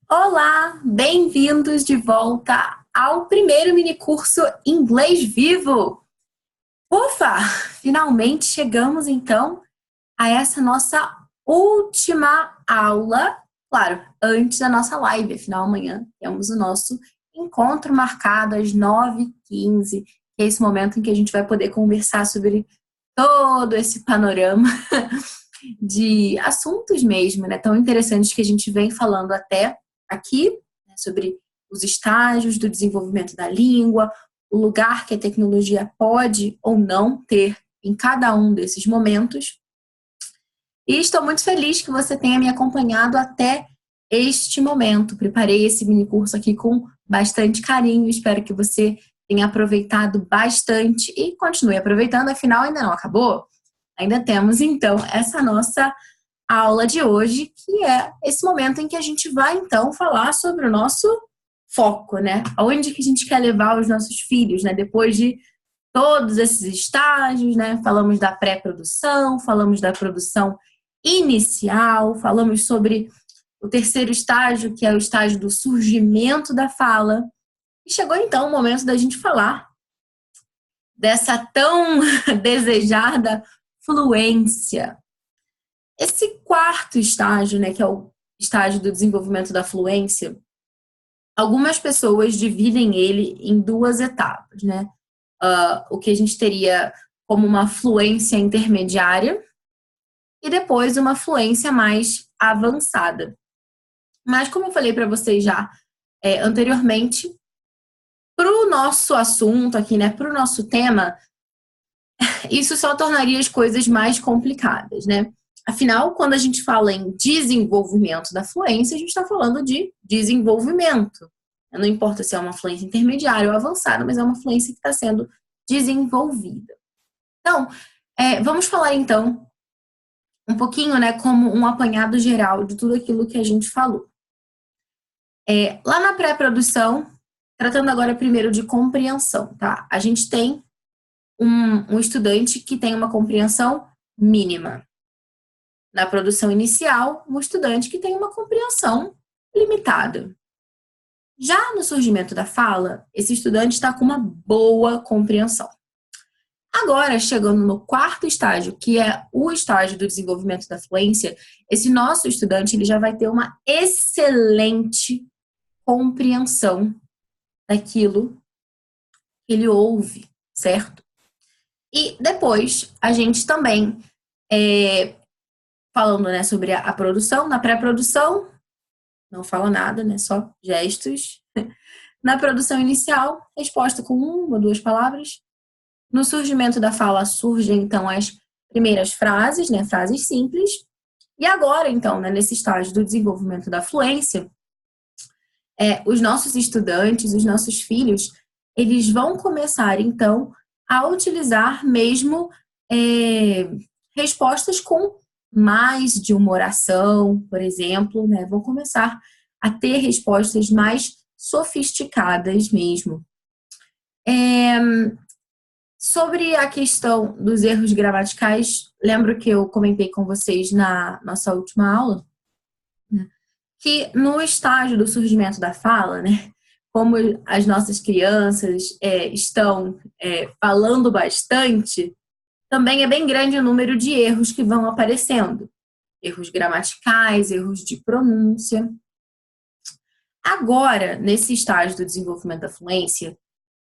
Olá, bem-vindos de volta ao primeiro minicurso Inglês Vivo. Ufa, finalmente chegamos então a essa nossa última aula, claro, antes da nossa live, afinal amanhã temos o nosso encontro marcado às 9h15, que é esse momento em que a gente vai poder conversar sobre todo esse panorama de assuntos mesmo, né, tão interessantes que a gente vem falando até aqui, né, sobre os estágios do desenvolvimento da língua, o lugar que a tecnologia pode ou não ter em cada um desses momentos. E estou muito feliz que você tenha me acompanhado até este momento. Preparei esse mini curso aqui com bastante carinho, espero que você tenha aproveitado bastante e continue aproveitando, afinal ainda não acabou. Ainda temos, então, essa nossa aula de hoje, que é esse momento em que a gente vai, então, falar sobre o nosso foco, né? Aonde que a gente quer levar os nossos filhos, né? Depois de todos esses estágios, né? Falamos da pré-produção, falamos da produção inicial, falamos sobre o terceiro estágio, que é o estágio do surgimento da fala. E chegou, então, o momento da gente falar dessa tão desejada fluência. Esse quarto estágio, né, que é o estágio do desenvolvimento da fluência, algumas pessoas dividem ele em duas etapas, né? O que a gente teria como uma fluência intermediária e depois uma fluência mais avançada. Mas como eu falei para vocês já anteriormente, para o nosso assunto aqui, né, para o nosso tema, isso só tornaria as coisas mais complicadas, né? Afinal, quando a gente fala em desenvolvimento da fluência, a gente está falando de desenvolvimento. Não importa se é uma fluência intermediária ou avançada, mas é uma fluência que está sendo desenvolvida. Então, vamos falar então um pouquinho, né, como um apanhado geral de tudo aquilo que a gente falou. Lá na pré-produção, tratando agora primeiro de compreensão, tá? A gente tem um estudante que tem uma compreensão mínima. Na produção inicial, um estudante que tem uma compreensão limitada. Já no surgimento da fala, esse estudante está com uma boa compreensão. Agora, chegando no quarto estágio, que é o estágio do desenvolvimento da fluência, esse nosso estudante ele já vai ter uma excelente compreensão daquilo que ele ouve, certo? E depois, a gente também, falando, né, sobre a produção, na pré-produção, não fala nada, né, só gestos. Na produção inicial, resposta com uma ou duas palavras. No surgimento da fala surgem, então, as primeiras frases, né, frases simples. E agora, então, né, nesse estágio do desenvolvimento da fluência, os nossos estudantes, os nossos filhos, eles vão começar, então, a utilizar mesmo respostas com mais de uma oração, por exemplo, né? Vão começar a ter respostas mais sofisticadas mesmo. Sobre a questão dos erros gramaticais, lembro que eu comentei com vocês na nossa última aula, né, que no estágio do surgimento da fala, né, como as nossas crianças estão falando bastante, também é bem grande o número de erros que vão aparecendo. Erros gramaticais, erros de pronúncia. Agora, nesse estágio do desenvolvimento da fluência,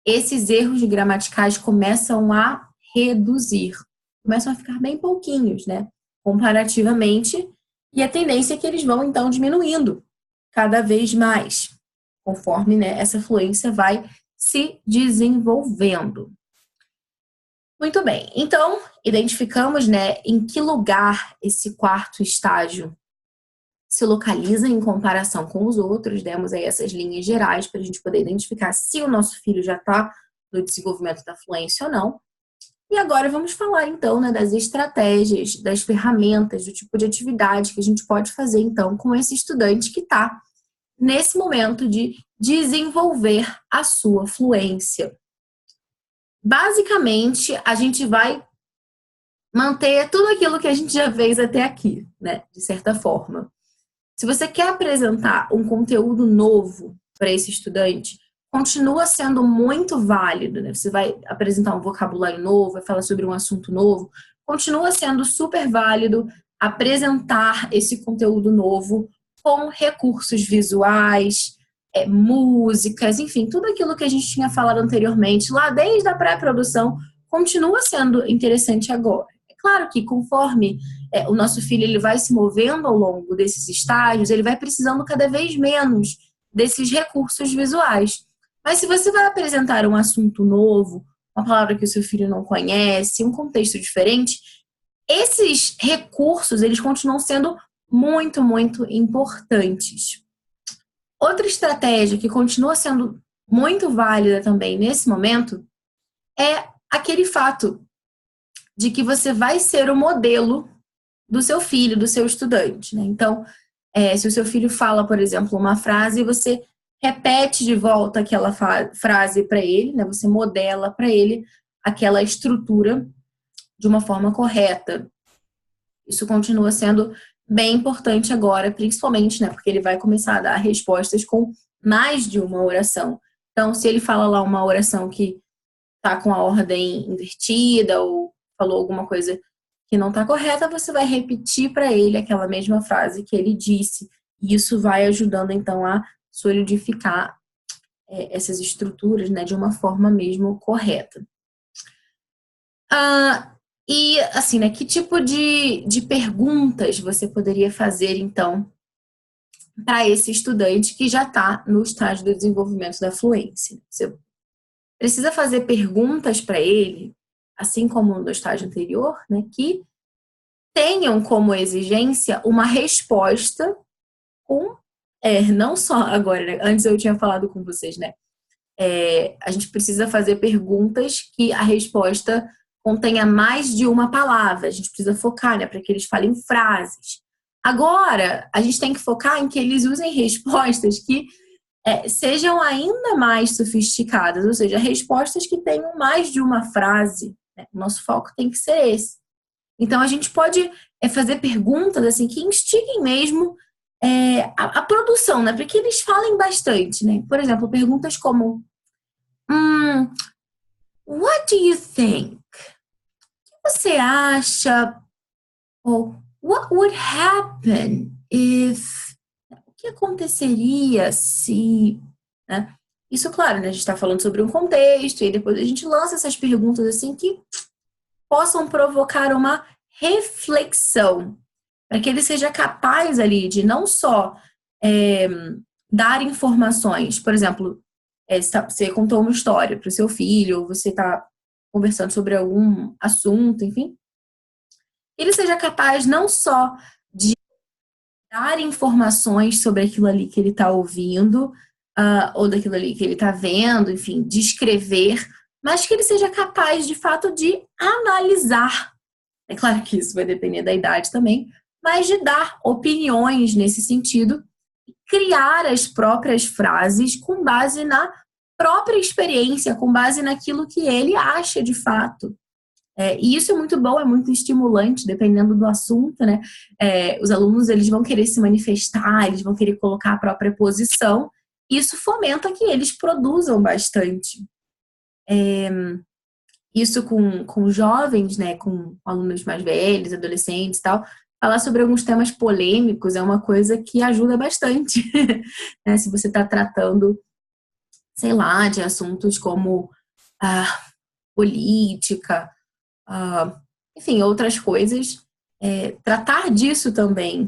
esses erros gramaticais começam a reduzir. Começam a ficar bem pouquinhos, né? Comparativamente. E a tendência é que eles vão, então, diminuindo cada vez mais, conforme, né, essa fluência vai se desenvolvendo. Muito bem, então, identificamos, né, em que lugar esse quarto estágio se localiza em comparação com os outros, demos aí essas linhas gerais para a gente poder identificar se o nosso filho já está no desenvolvimento da fluência ou não. E agora vamos falar, então, né, das estratégias, das ferramentas, do tipo de atividade que a gente pode fazer, então, com esse estudante que está nesse momento de desenvolver a sua fluência. Basicamente, a gente vai manter tudo aquilo que a gente já fez até aqui, né? De certa forma. Se você quer apresentar um conteúdo novo para esse estudante, continua sendo muito válido, né? Você vai apresentar um vocabulário novo, vai falar sobre um assunto novo, continua sendo super válido apresentar esse conteúdo novo com recursos visuais, músicas, enfim, tudo aquilo que a gente tinha falado anteriormente, lá desde a pré-produção, continua sendo interessante agora. É claro que conforme o nosso filho ele vai se movendo ao longo desses estágios, ele vai precisando cada vez menos desses recursos visuais. Mas se você vai apresentar um assunto novo, uma palavra que o seu filho não conhece, um contexto diferente, esses recursos, eles continuam sendo muito, muito importantes. Outra estratégia que continua sendo muito válida também nesse momento é aquele fato de que você vai ser o modelo do seu filho, do seu estudante, né? Então, se o seu filho fala, por exemplo, uma frase, você repete de volta aquela frase para ele, né? Você modela para ele aquela estrutura de uma forma correta. Isso continua sendo bem importante agora, principalmente, né? Porque ele vai começar a dar respostas com mais de uma oração. Então, se ele fala lá uma oração que tá com a ordem invertida ou falou alguma coisa que não está correta, você vai repetir para ele aquela mesma frase que ele disse. E isso vai ajudando, então, a solidificar essas estruturas, né, de uma forma mesmo correta. E, assim, né, que tipo de perguntas você poderia fazer, então, para esse estudante que já está no estágio do desenvolvimento da fluência? Você precisa fazer perguntas para ele, assim como no estágio anterior, né, que tenham como exigência uma resposta com, não só agora, né? Antes eu tinha falado com vocês, né? A gente precisa fazer perguntas que a resposta contenha mais de uma palavra. A gente precisa focar, né? Para que eles falem frases. Agora, a gente tem que focar em que eles usem respostas que sejam ainda mais sofisticadas, ou seja, respostas que tenham mais de uma frase. Né? O nosso foco tem que ser esse. Então, a gente pode fazer perguntas assim que instiguem mesmo a produção, né? Para que eles falem bastante, né? Por exemplo, perguntas como What do you think? O que você acha? Ou What would happen if? O que aconteceria se? Né? Isso, claro, né? A gente está falando sobre um contexto e depois a gente lança essas perguntas assim que possam provocar uma reflexão, para que ele seja capaz ali de não só dar informações, por exemplo, você contou uma história para o seu filho, ou você está conversando sobre algum assunto, enfim, ele seja capaz não só de dar informações sobre aquilo ali que ele está ouvindo, ou daquilo ali que ele está vendo, enfim, de escrever, mas que ele seja capaz, de fato, de analisar. É claro que isso vai depender da idade também, mas de dar opiniões nesse sentido, criar as próprias frases com base na própria experiência, com base naquilo que ele acha de fato. E isso é muito bom, é muito estimulante, dependendo do assunto, né? Os alunos, eles vão querer se manifestar, eles vão querer colocar a própria posição, e isso fomenta que eles produzam bastante. Isso com jovens, né, com alunos mais velhos, adolescentes e tal, falar sobre alguns temas polêmicos é uma coisa que ajuda bastante. Né? Se você está tratando, sei lá, de assuntos como política, enfim, outras coisas, tratar disso também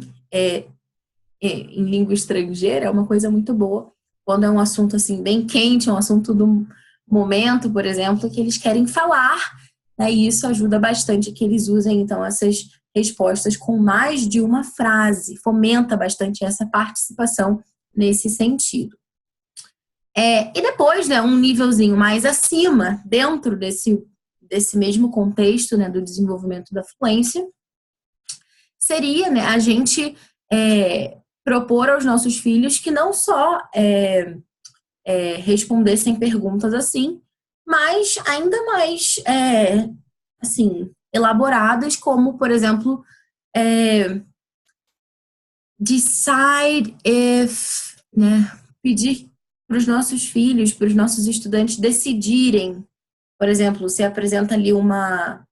em língua estrangeira é uma coisa muito boa. Quando é um assunto assim bem quente, um assunto do momento, por exemplo, que eles querem falar, né? E isso ajuda bastante que eles usem, então, essas respostas com mais de uma frase, fomenta bastante essa participação nesse sentido. E depois, né, um nívelzinho mais acima, dentro desse mesmo contexto, né, do desenvolvimento da fluência, seria, né, a gente propor aos nossos filhos que não só respondessem perguntas assim, mas ainda mais assim, elaboradas, como, por exemplo, decide if, né, pedir para os nossos filhos, para os nossos estudantes decidirem. Por exemplo, você apresenta ali não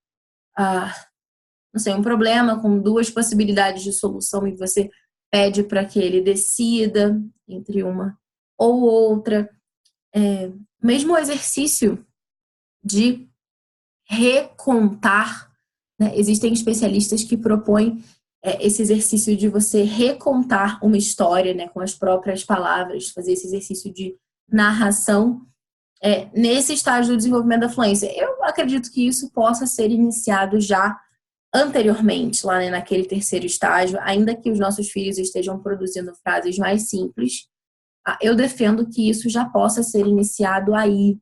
sei, um problema com duas possibilidades de solução e você pede para que ele decida entre uma ou outra. Mesmo o exercício de recontar, né? Existem especialistas que propõem esse exercício de você recontar uma história, né, com as próprias palavras, fazer esse exercício de narração nesse estágio do desenvolvimento da fluência. Eu acredito que isso possa ser iniciado já anteriormente, lá, né, naquele terceiro estágio, ainda que os nossos filhos estejam produzindo frases mais simples, eu defendo que isso já possa ser iniciado aí,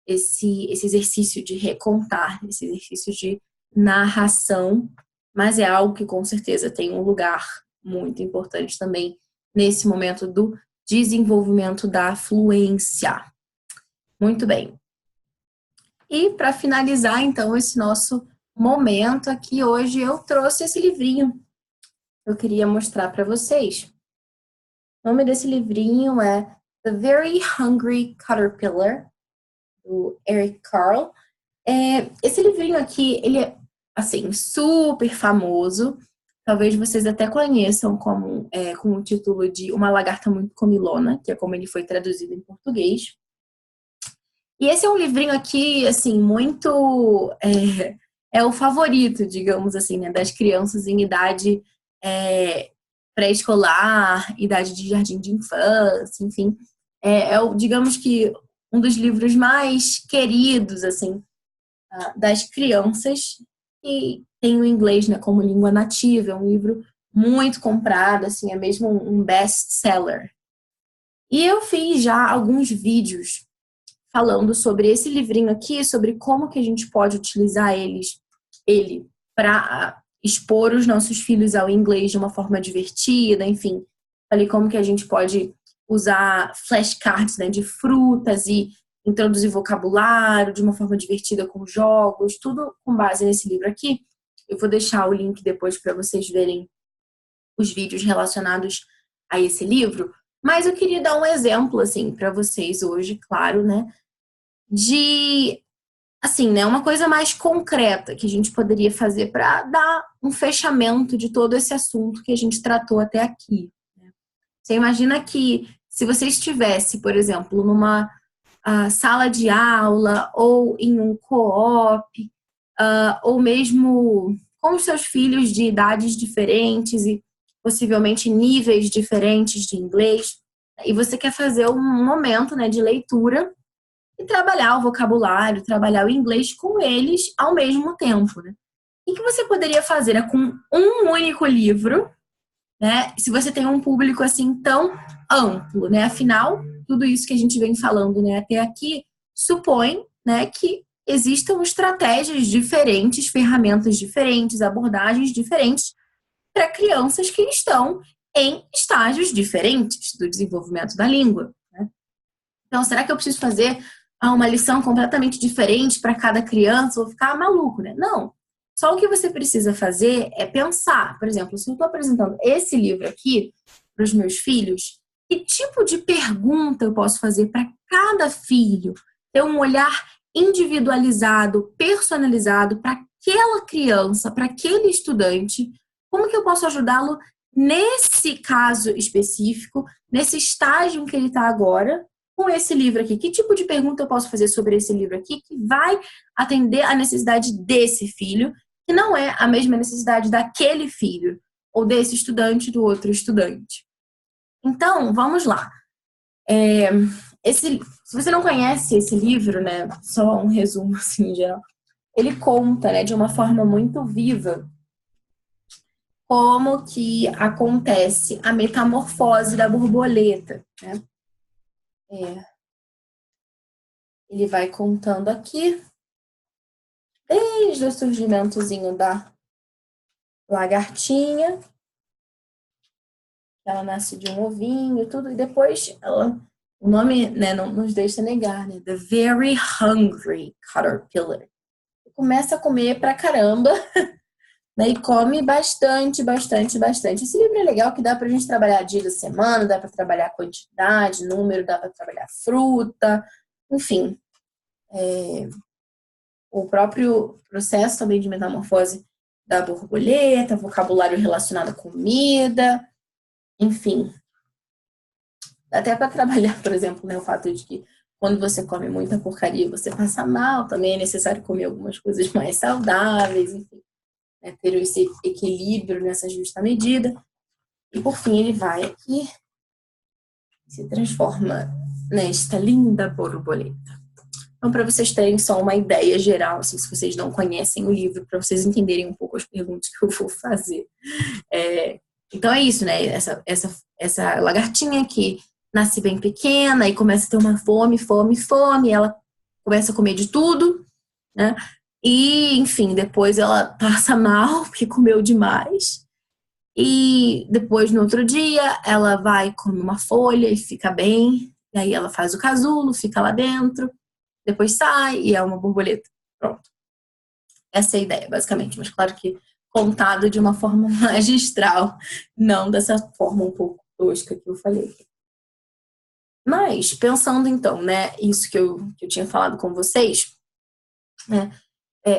esse exercício de recontar, esse exercício de narração, mas é algo que com certeza tem um lugar muito importante também nesse momento do desenvolvimento da fluência. Muito bem. E para finalizar, então, esse nosso momento aqui hoje, eu trouxe esse livrinho. Eu queria mostrar para vocês. O nome desse livrinho é The Very Hungry Caterpillar, do Eric Carle. Esse livrinho aqui, ele é, assim, super famoso. Talvez vocês até conheçam com o título de Uma Lagarta Muito Comilona, que é como ele foi traduzido em português. E esse é um livrinho aqui, assim, muito... É o favorito, digamos assim, né, das crianças em idade pré-escolar, idade de jardim de infância, enfim. Digamos que, um dos livros mais queridos, assim, das crianças, e tem o inglês, né, como língua nativa. É um livro muito comprado, assim, é mesmo um best-seller. E eu fiz já alguns vídeos falando sobre esse livrinho aqui, sobre como que a gente pode utilizar ele para expor os nossos filhos ao inglês de uma forma divertida, enfim. Falei como que a gente pode usar flashcards, né, de frutas e introduzir vocabulário de uma forma divertida com jogos, tudo com base nesse livro aqui. Eu vou deixar o link depois para vocês verem os vídeos relacionados a esse livro, mas eu queria dar um exemplo, assim, para vocês hoje, claro, né, de, assim, né, uma coisa mais concreta que a gente poderia fazer para dar um fechamento de todo esse assunto que a gente tratou até aqui. Né? Você imagina que se você estivesse, por exemplo, numa sala de aula ou em um co-op, ou mesmo com os seus filhos de idades diferentes e possivelmente níveis diferentes de inglês, e você quer fazer um momento, né, de leitura e trabalhar o vocabulário, trabalhar o inglês com eles ao mesmo tempo. Né? O que você poderia fazer com um único livro, né, se você tem um público assim tão amplo, né? Afinal, tudo isso que a gente vem falando, né, até aqui supõe, né, que existam estratégias diferentes, ferramentas diferentes, abordagens diferentes para crianças que estão em estágios diferentes do desenvolvimento da língua. Né? Então, será que eu preciso fazer uma lição completamente diferente para cada criança? Vou ficar maluco, né? Não. Só o que você precisa fazer é pensar. Por exemplo, se eu estou apresentando esse livro aqui para os meus filhos, que tipo de pergunta eu posso fazer para cada filho? Ter um olhar individualizado, personalizado para aquela criança, para aquele estudante. Como que eu posso ajudá-lo nesse caso específico, nesse estágio em que ele está agora, com esse livro aqui? Que tipo de pergunta eu posso fazer sobre esse livro aqui que vai atender a necessidade desse filho, que não é a mesma necessidade daquele filho, ou desse estudante do outro estudante? Então, vamos lá. Se você não conhece esse livro, né, só um resumo assim, em geral, ele conta, né, de uma forma muito viva como que acontece a metamorfose da borboleta, né? Ele vai contando aqui desde o surgimentozinho da lagartinha, ela nasce de um ovinho e tudo, e depois o nome, né, não nos deixa negar, né? The Very Hungry Caterpillar. Começa a comer pra caramba né? E come bastante, bastante, bastante. Esse livro é legal que dá pra gente trabalhar dia da semana, dá pra trabalhar quantidade, número, dá pra trabalhar fruta, enfim. O próprio processo também de metamorfose da borboleta, vocabulário relacionado à comida, enfim. Dá até para trabalhar, por exemplo, né, o fato de que quando você come muita porcaria, você passa mal, também é necessário comer algumas coisas mais saudáveis, enfim, né, ter esse equilíbrio nessa justa medida. E por fim ele vai aqui e se transforma nesta linda borboleta. Então, para vocês terem só uma ideia geral, assim, se vocês não conhecem o livro, para vocês entenderem um pouco as perguntas que eu vou fazer. Então é isso, né? Essa lagartinha que nasce bem pequena e começa a ter uma fome, ela começa a comer de tudo, né? E, enfim, depois ela passa mal porque comeu demais. E depois, no outro dia, ela vai comer uma folha e fica bem. E aí ela faz o casulo, fica lá dentro. Depois sai e é uma borboleta. Pronto. Essa é a ideia, basicamente. Mas claro que contado de uma forma magistral, não dessa forma um pouco tosca que eu falei. Mas, pensando então, né, isso que eu tinha falado com vocês, né,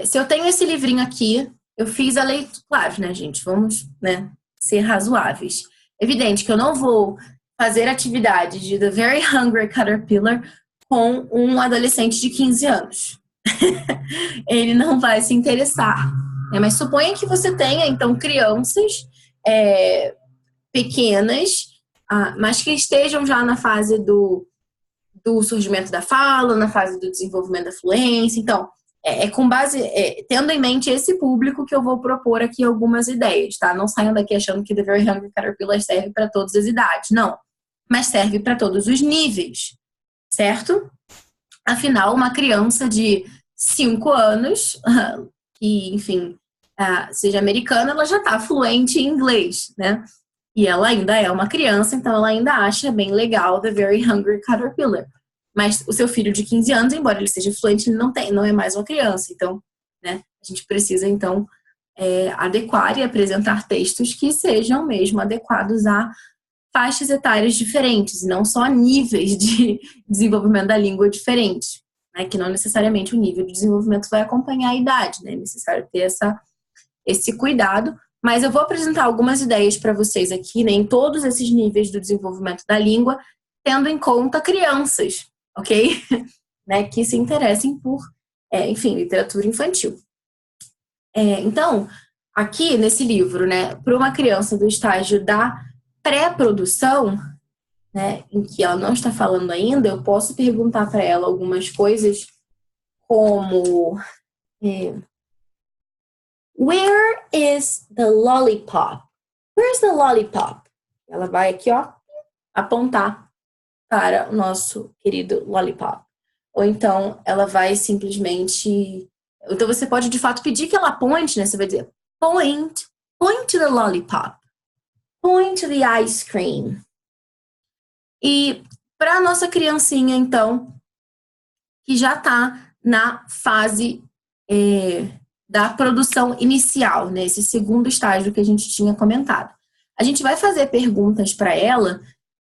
se eu tenho esse livrinho aqui, eu fiz a leitura, claro, né, gente, vamos, né, ser razoáveis. Evidente que eu não vou fazer atividade de The Very Hungry Caterpillar com um adolescente de 15 anos. Ele não vai se interessar. Né? Mas suponha que você tenha, então, crianças pequenas, mas que estejam já na fase do surgimento da fala, na fase do desenvolvimento da fluência. Então, com base, tendo em mente esse público que eu vou propor aqui algumas ideias, tá? Não saiam daqui achando que The Very Hungry Caterpillar serve para todas as idades, não. Mas serve para todos os níveis, certo? Afinal, uma criança de 5 anos, que, enfim, seja americana, ela já está fluente em inglês, né? E ela ainda é uma criança, então ela ainda acha bem legal The Very Hungry Caterpillar. Mas o seu filho de 15 anos, embora ele seja fluente, ele não é mais uma criança. Então, né, a gente precisa, então, adequar e apresentar textos que sejam mesmo adequados a faixas etárias diferentes, e não só níveis de desenvolvimento da língua diferentes, né? Que não necessariamente o nível de desenvolvimento vai acompanhar a idade, né? É necessário ter esse cuidado, mas eu vou apresentar algumas ideias para vocês aqui, né, em todos esses níveis do desenvolvimento da língua, tendo em conta crianças, ok? Né, que se interessem por, enfim, literatura infantil. Então, aqui nesse livro, né, para uma criança do estágio da pré-produção, né, em que ela não está falando ainda, eu posso perguntar para ela algumas coisas como Where is the lollipop? Where's the lollipop? Ela vai aqui, ó, apontar para o nosso querido lollipop. Ou então ela vai simplesmente... Então você pode de fato pedir que ela aponte, né? Você vai dizer point to the lollipop. Point to the ice cream. E para a nossa criancinha, então, que já está na fase da produção inicial, né? Esse segundo estágio que a gente tinha comentado. A gente vai fazer perguntas para ela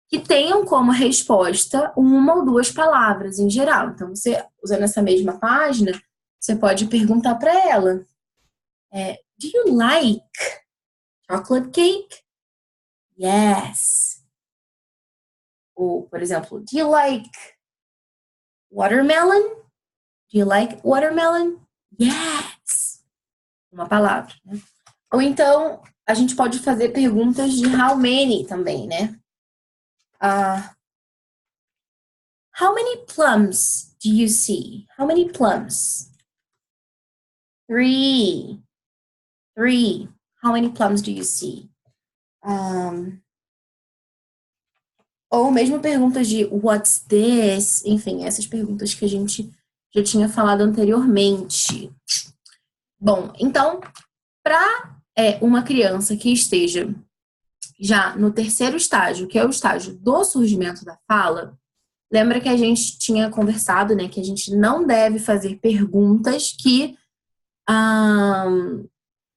que tenham como resposta uma ou duas palavras em geral. Então, você, usando essa mesma página, você pode perguntar para ela: Do you like chocolate cake? Yes. Ou, por exemplo, do you like watermelon? Do you like watermelon? Yes. Uma palavra, né? Ou então, a gente pode fazer perguntas de how many também, né? How many plums do you see? How many plums? 3. How many plums do you see? Ou mesmo perguntas de what's this? Enfim, essas perguntas que a gente já tinha falado anteriormente. Bom, então, para uma criança que esteja já no terceiro estágio, que é o estágio do surgimento da fala, lembra que a gente tinha conversado, né, que a gente não deve fazer perguntas que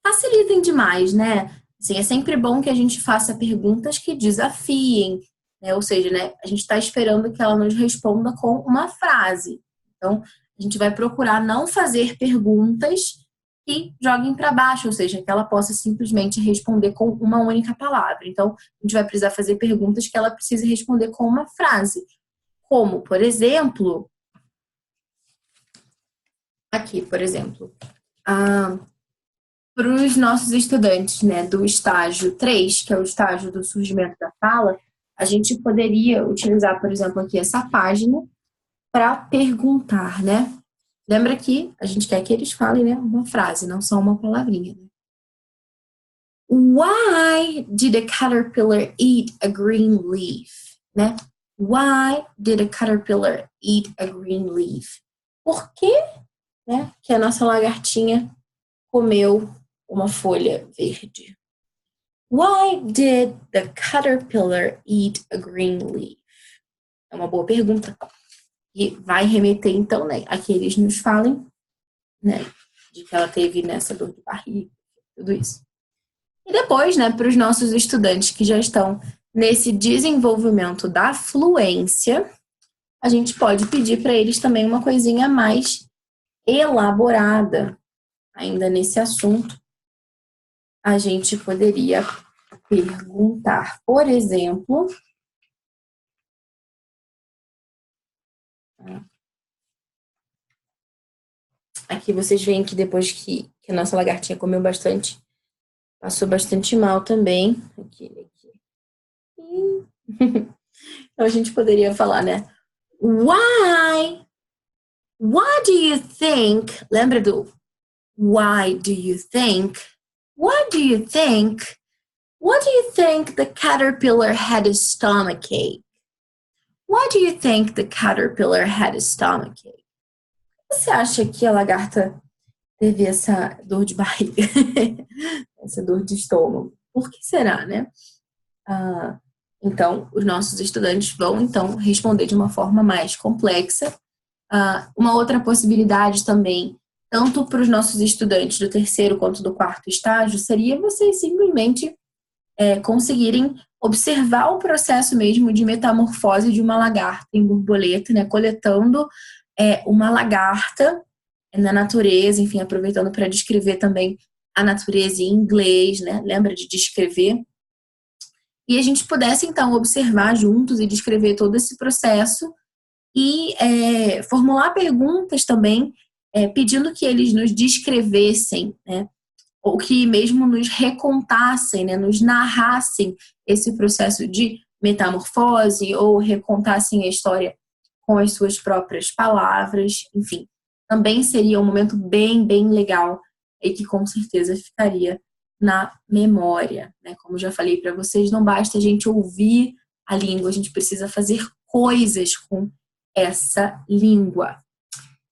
facilitem demais, né? Assim, é sempre bom que a gente faça perguntas que desafiem, né? Ou seja, né, a gente está esperando que ela nos responda com uma frase. Então, a gente vai procurar não fazer perguntas que joguem para baixo, ou seja, que ela possa simplesmente responder com uma única palavra. Então, a gente vai precisar fazer perguntas que ela precise responder com uma frase. Como, por exemplo, aqui, por exemplo, para os nossos estudantes, né, do estágio 3, que é o estágio do surgimento da fala, a gente poderia utilizar, por exemplo, aqui essa página para perguntar, né? Lembra que a gente quer que eles falem, né, uma frase, não só uma palavrinha. Né? Why did a caterpillar eat a green leaf? Né? Why did a caterpillar eat a green leaf? Por que, né, que a nossa lagartinha comeu uma folha verde? Why did the caterpillar eat a green leaf? É uma boa pergunta. E vai remeter, então, né, a que eles nos falem, né, de que ela teve nessa dor de barriga, tudo isso. E depois, né, para os nossos estudantes que já estão nesse desenvolvimento da fluência, a gente pode pedir para eles também uma coisinha mais elaborada. Ainda nesse assunto, a gente poderia perguntar, por exemplo, aqui vocês veem que depois que a nossa lagartinha comeu bastante, passou bastante mal também. Aqui. Então a gente poderia falar, né? Why? Why do you think? Lembra do why do you think? Why do you think? What do you think the caterpillar had a stomachache? Why do you think the caterpillar had a stomachache? Você acha que a lagarta teve essa dor de barriga? Essa dor de estômago? Por que será, né? Então, os nossos estudantes vão, então, responder de uma forma mais complexa. Uma outra possibilidade também, tanto para os nossos estudantes do terceiro quanto do quarto estágio, seria vocês simplesmente conseguirem observar o processo mesmo de metamorfose de uma lagarta em borboleta, né, coletando uma lagarta na natureza, enfim, aproveitando para descrever também a natureza em inglês, né, lembra de descrever? E a gente pudesse, então, observar juntos e descrever todo esse processo e formular perguntas também, pedindo que eles nos descrevessem, né, ou que mesmo nos recontassem, né, nos narrassem esse processo de metamorfose ou recontassem a história com as suas próprias palavras, enfim. Também seria um momento bem, bem legal e que com certeza ficaria na memória, né? Como já falei para vocês, não basta a gente ouvir a língua, a gente precisa fazer coisas com essa língua.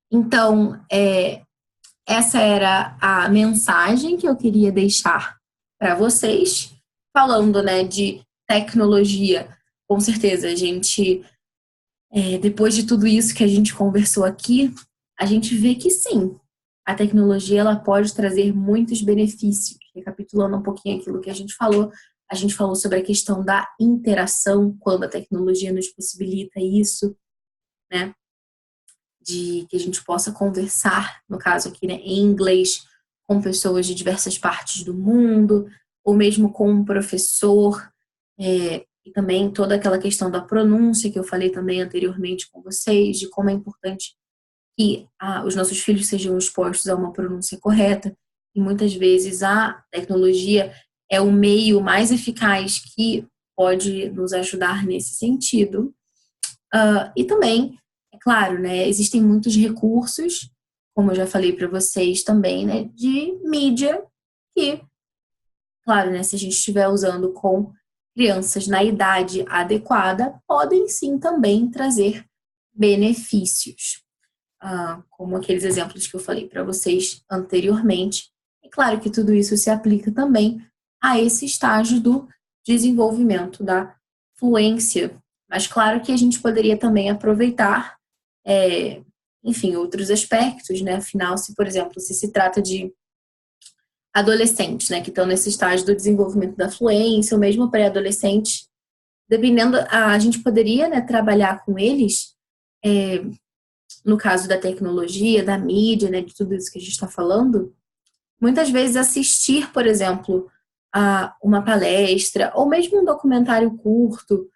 Então, essa era a mensagem que eu queria deixar para vocês, falando, né, de tecnologia. Com certeza, a gente, depois de tudo isso que a gente conversou aqui, a gente vê que sim, a tecnologia ela pode trazer muitos benefícios. Recapitulando um pouquinho aquilo que a gente falou sobre a questão da interação, quando a tecnologia nos possibilita isso, né? De que a gente possa conversar, no caso aqui, né, em inglês, com pessoas de diversas partes do mundo, ou mesmo com um professor, e também toda aquela questão da pronúncia que eu falei também anteriormente com vocês, de como é importante que os nossos filhos sejam expostos a uma pronúncia correta, e muitas vezes a tecnologia é o meio mais eficaz que pode nos ajudar nesse sentido. E também, é claro, né, existem muitos recursos, como eu já falei para vocês também, né, de mídia que, claro, né, se a gente estiver usando com crianças na idade adequada, podem sim também trazer benefícios, como aqueles exemplos que eu falei para vocês anteriormente. É claro que tudo isso se aplica também a esse estágio do desenvolvimento da fluência. Mas claro que a gente poderia também aproveitar, enfim, outros aspectos, né? Afinal, se, por exemplo, se trata de adolescentes, né, que estão nesse estágio do desenvolvimento da fluência, ou mesmo pré-adolescentes, dependendo, a gente poderia, né, trabalhar com eles, no caso da tecnologia, da mídia, né, de tudo isso que a gente está falando, muitas vezes assistir, por exemplo, a uma palestra, ou mesmo um documentário curto,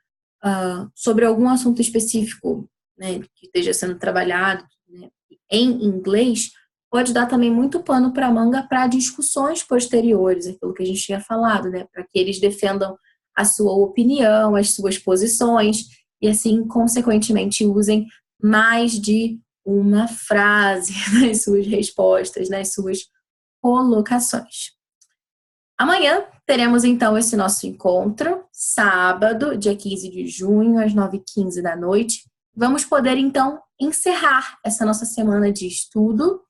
sobre algum assunto específico, né, que esteja sendo trabalhado, né, em inglês, pode dar também muito pano para manga para discussões posteriores, aquilo que a gente tinha falado, né, para que eles defendam a sua opinião, as suas posições, e assim, consequentemente, usem mais de uma frase nas suas respostas, nas suas colocações. Amanhã teremos então esse nosso encontro, sábado, dia 15 de junho, às 9h15 da noite. Vamos poder então encerrar essa nossa semana de estudo,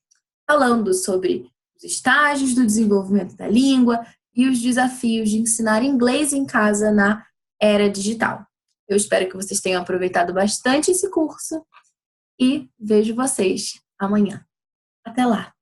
falando sobre os estágios do desenvolvimento da língua e os desafios de ensinar inglês em casa na era digital. Eu espero que vocês tenham aproveitado bastante esse curso e vejo vocês amanhã. Até lá!